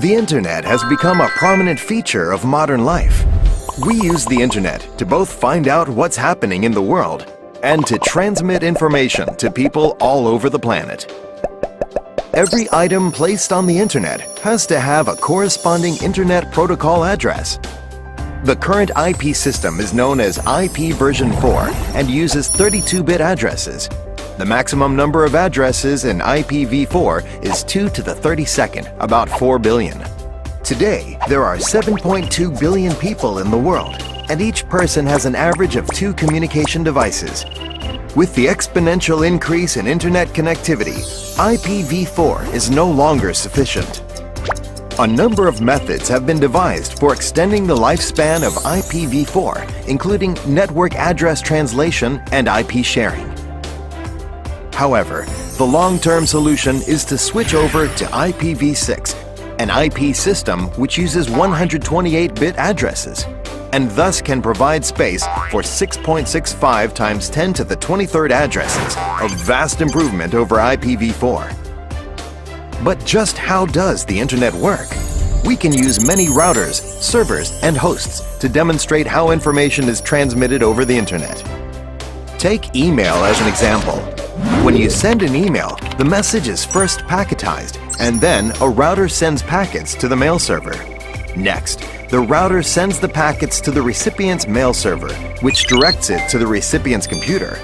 The Internet has become a prominent feature of modern life. We use the Internet to both find out what's happening in the world and to transmit information to people all over the planet. Every item placed on the Internet has to have a corresponding Internet protocol address. The current IP system is known as IP version 4 and uses 32-bit addresses. The maximum number of addresses in IPv4 is 2 to the 32nd, about 4 billion. Today, there are 7.2 billion people in the world, and each person has an average of 2 communication devices. With the exponential increase in Internet connectivity, IPv4 is no longer sufficient. A number of methods have been devised for extending the lifespan of IPv4, including network address translation and IP sharing. However, the long-term solution is to switch over to IPv6, an IP system which uses 128-bit addresses, and thus can provide space for 6.65 times 10 to the 23rd addresses, a vast improvement over IPv4. But just how does the Internet work? We can use many routers, servers, and hosts to demonstrate how information is transmitted over the Internet. Take email as an example. When you send an email, the message is first packetized, and then a router sends packets to the mail server. Next, the router sends the packets to the recipient's mail server, which directs it to the recipient's computer.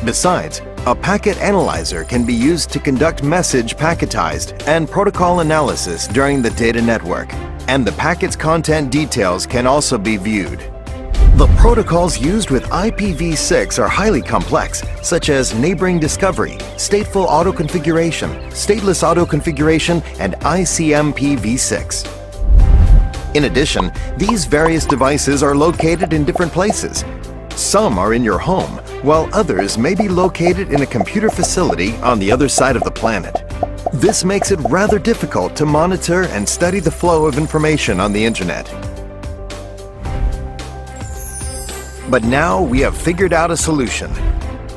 Besides, a packet analyzer can be used to conduct message packetized and protocol analysis during the data network, and the packet's content details can also be viewed. The protocols used with IPv6 are highly complex, such as neighboring discovery, stateful auto-configuration, stateless auto-configuration, and ICMPv6. In addition, these various devices are located in different places. Some are in your home, while others may be located in a computer facility on the other side of the planet. This makes it rather difficult to monitor and study the flow of information on the Internet. But now we have figured out a solution.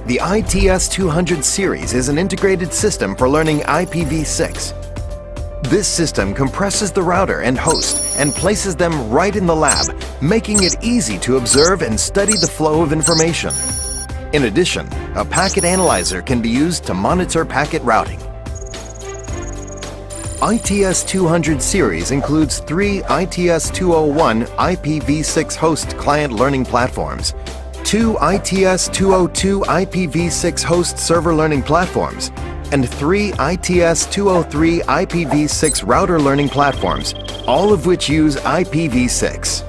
The ITS-200 series is an integrated system for learning IPv6. This system compresses the router and host and places them right in the lab, making it easy to observe and study the flow of information. In addition, a packet analyzer can be used to monitor packet routing. ITS-200 series includes 3 ITS-201 IPv6 host client learning platforms, 2 ITS-202 IPv6 host server learning platforms, and 3 ITS-203 IPv6 router learning platforms, all of which use IPv6.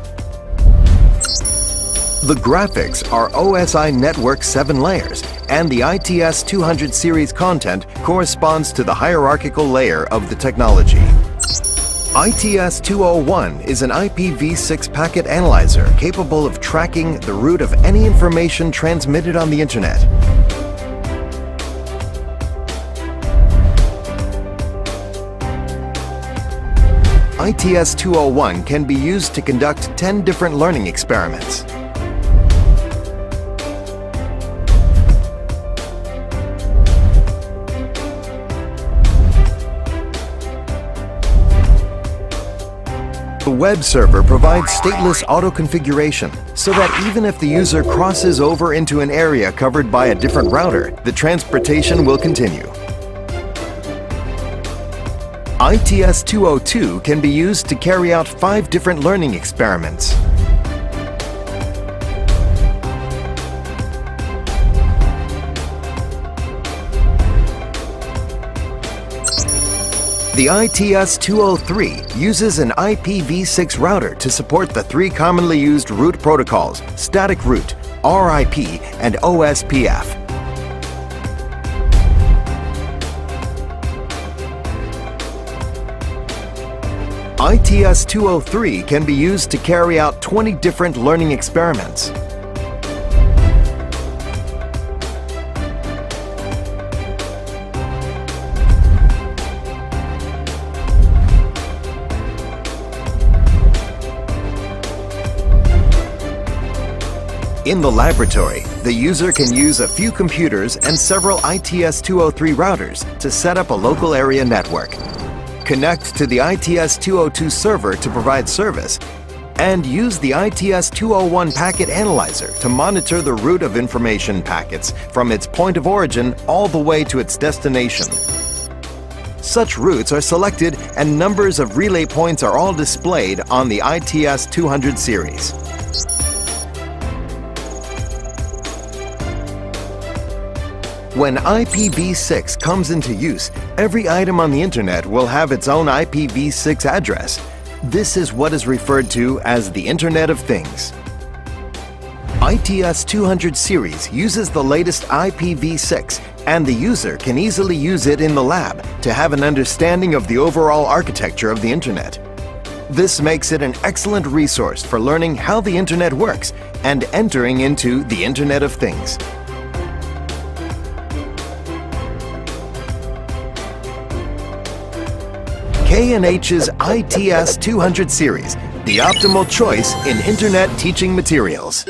The graphics are OSI Network 7 layers, and the ITS-200 series content corresponds to the hierarchical layer of the technology. ITS-201 is an IPv6 packet analyzer capable of tracking the route of any information transmitted on the Internet. ITS-201 can be used to conduct 10 different learning experiments. The web server provides stateless auto-configuration, so that even if the user crosses over into an area covered by a different router, the transportation will continue. ITS-202 can be used to carry out 5 different learning experiments. The ITS-203 uses an IPv6 router to support the 3 commonly used root protocols: static root, RIP, and OSPF. ITS-203 can be used to carry out 20 different learning experiments. In the laboratory, the user can use a few computers and several ITS-203 routers to set up a local area network. connect to the ITS-200 server to provide service, and use the ITS-201 packet analyzer to monitor the route of information packets from its point of origin all the way to its destination. Such routes are selected and numbers of relay points are all displayed on the ITS-200 series. When IPv6 comes into use, every item on the Internet will have its own IPv6 address. This is what is referred to as the Internet of Things. ITS-200 series uses the latest IPv6, and the user can easily use it in the lab to have an understanding of the overall architecture of the Internet. This makes it an excellent resource for learning how the Internet works and entering into the Internet of Things. K&H's ITS-200 series, the optimal choice in Internet teaching materials.